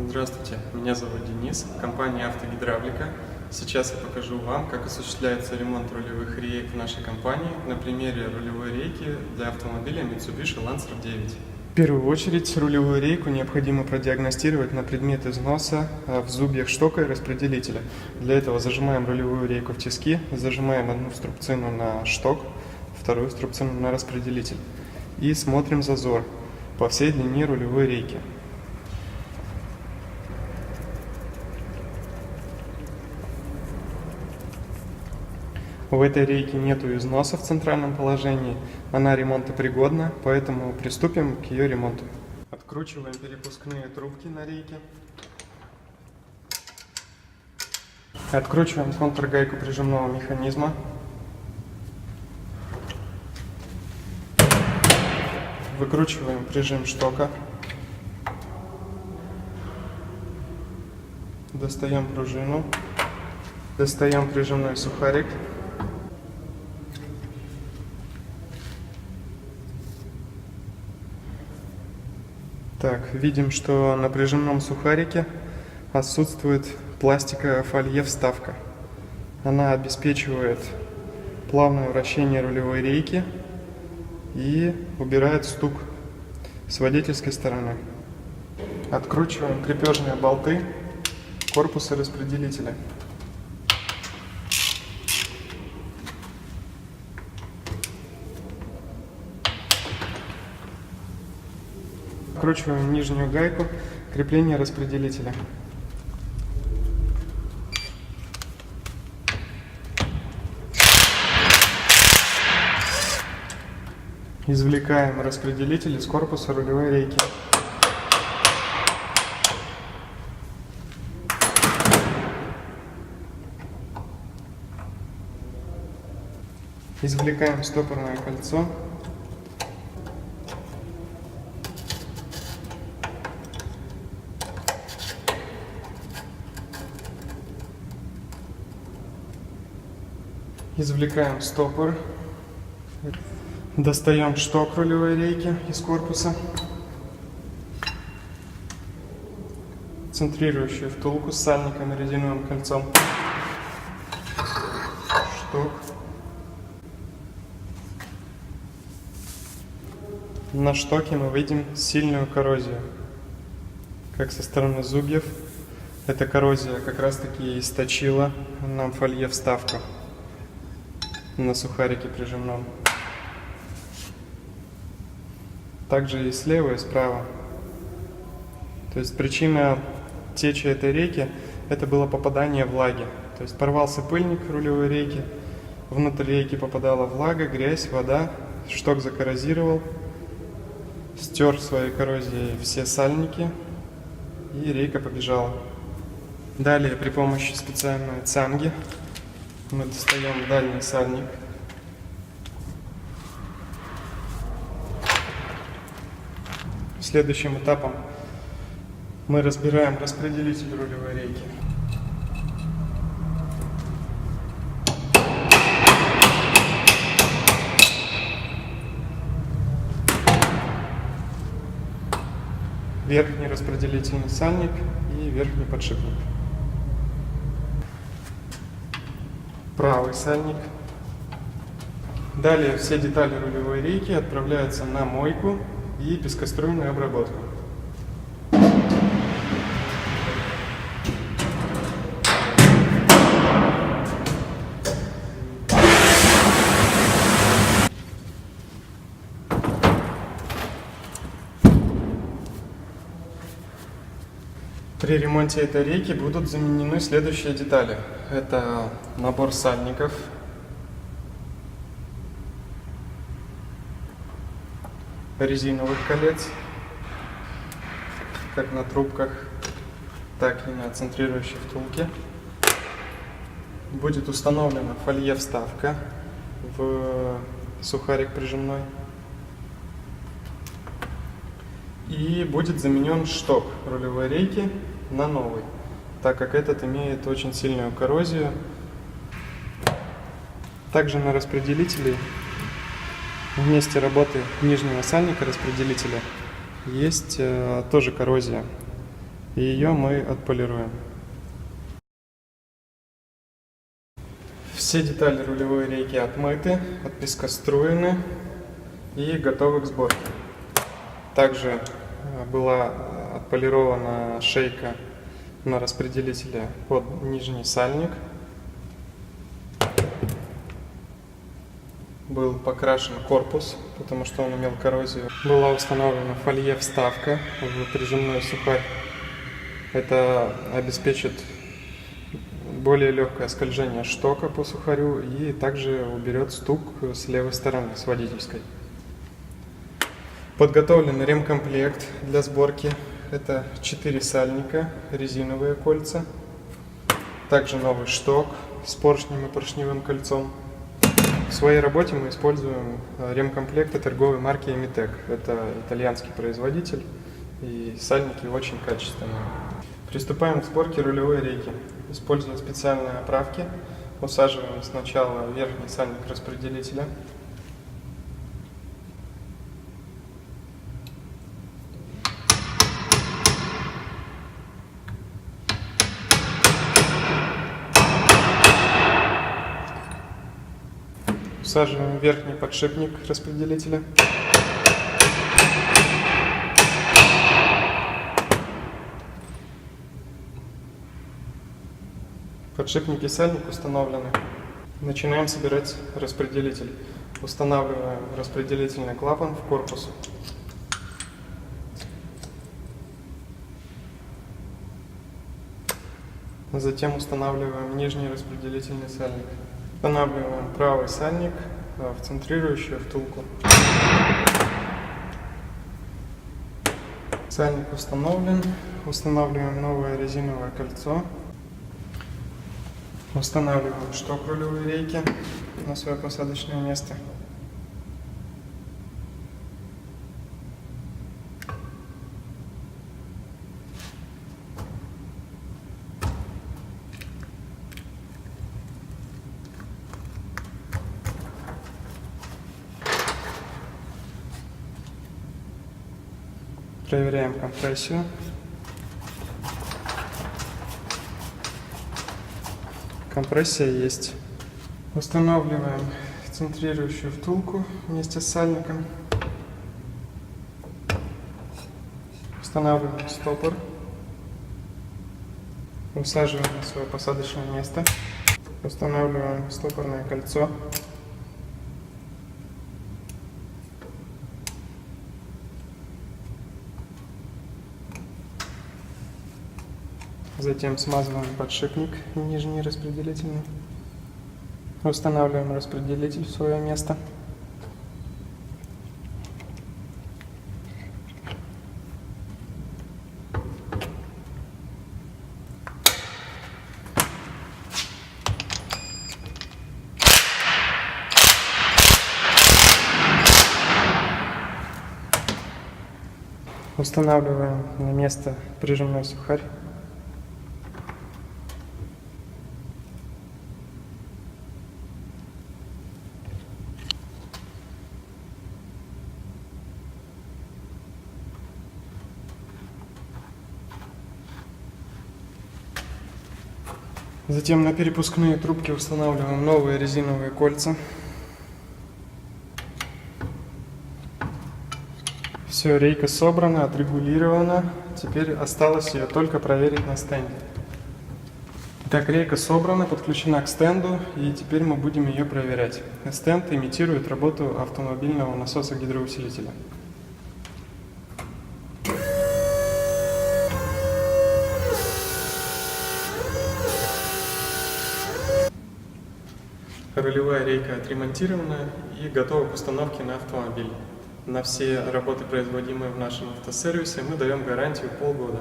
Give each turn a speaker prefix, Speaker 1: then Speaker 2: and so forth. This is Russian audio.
Speaker 1: Здравствуйте, меня зовут Денис, компания «Автогидравлика». Сейчас я покажу вам, как осуществляется ремонт рулевых реек в нашей компании на примере рулевой рейки для автомобиля Mitsubishi Lancer 9. В первую очередь рулевую рейку необходимо продиагностировать на предмет износа в зубьях штока и распределителя. Для этого зажимаем рулевую рейку в тиски, зажимаем одну струбцину на шток, вторую струбцину на распределитель и смотрим зазор по всей длине рулевой рейки. В этой рейке нету износа в центральном положении, она ремонтопригодна, поэтому приступим к ее ремонту. Откручиваем перепускные трубки на рейке. Откручиваем контргайку прижимного механизма. Выкручиваем прижим штока. Достаем пружину. Достаем прижимной сухарик. Так, видим, что на прижимном сухарике отсутствует пластиковая фолье вставка. Она обеспечивает плавное вращение рулевой рейки и убирает стук с водительской стороны. Откручиваем крепежные болты корпуса распределителя. Откручиваем нижнюю гайку крепления распределителя. Извлекаем распределитель из корпуса рулевой рейки. Извлекаем стопорное кольцо. Извлекаем стопор. Достаем шток рулевой рейки из корпуса. Центрирующую втулку с сальником и резиновым кольцом. Шток. На штоке мы видим сильную коррозию, как со стороны зубьев. Эта коррозия как раз таки источила нам фолье вставку на сухарике прижимном. Также и слева, и справа. То есть причина течи этой рейки — это было попадание влаги. То есть порвался пыльник рулевой рейки, внутрь рейки попадала влага, грязь, вода, шток закоррозировал, стер своей коррозией все сальники, и рейка побежала. Далее при помощи специальной цанги мы достаем дальний сальник. Следующим этапом мы разбираем распределитель рулевой рейки. Верхний распределительный сальник и верхний подшипник. Правый сальник. Далее все детали рулевой рейки отправляются на мойку и пескоструйную обработку. При ремонте этой рейки будут заменены следующие детали. Это набор сальников, резиновых колец, как на трубках, так и на центрирующей втулке. Будет установлена фолье вставка в сухарик прижимной. И будет заменен шток рулевой рейки на новый, так как этот имеет очень сильную коррозию. Также на распределителе в месте работы нижнего сальника распределителя есть тоже коррозия. и ее мы отполируем. Все детали рулевой рейки отмыты, отпескоструены и готовы к сборке. Также была отполирована шейка на распределителе под нижний сальник. Был покрашен корпус, потому что он имел коррозию. Была установлена фолье-вставка в прижимной сухарь. Это обеспечит более легкое скольжение штока по сухарю и также уберет стук с левой стороны, с водительской. Подготовлен ремкомплект для сборки. Это 4 сальника, резиновые кольца, также новый шток с поршнем и поршневым кольцом. В своей работе мы используем ремкомплекты торговой марки Emitec. Это итальянский производитель, и сальники очень качественные. Приступаем к сборке рулевой рейки. Используя специальные оправки, усаживаем сначала верхний сальник распределителя. Усаживаем верхний подшипник распределителя. Подшипник и сальник установлены. Начинаем собирать распределитель. Устанавливаем распределительный клапан в корпус. Затем устанавливаем нижний распределительный сальник. Устанавливаем правый сальник в центрирующую втулку. Сальник установлен. Устанавливаем новое резиновое кольцо. Устанавливаем шток рулевой рейки на свое посадочное место. Проверяем компрессию. Компрессия есть. Устанавливаем центрирующую втулку вместе с сальником. Устанавливаем стопор. Усаживаем на свое посадочное место. Устанавливаем стопорное кольцо. Затем смазываем подшипник нижний распределительный. Устанавливаем распределитель в свое место. Устанавливаем на место прижимной сухарь. Затем на перепускные трубки устанавливаем новые резиновые кольца. Все, рейка собрана, отрегулирована. Теперь осталось ее только проверить на стенде. Итак, рейка собрана, подключена к стенду, и теперь мы будем ее проверять. Стенд имитирует работу автомобильного насоса гидроусилителя. Рулевая рейка отремонтирована и готова к установке на автомобиль. На все работы, производимые в нашем автосервисе, мы даем гарантию полгода.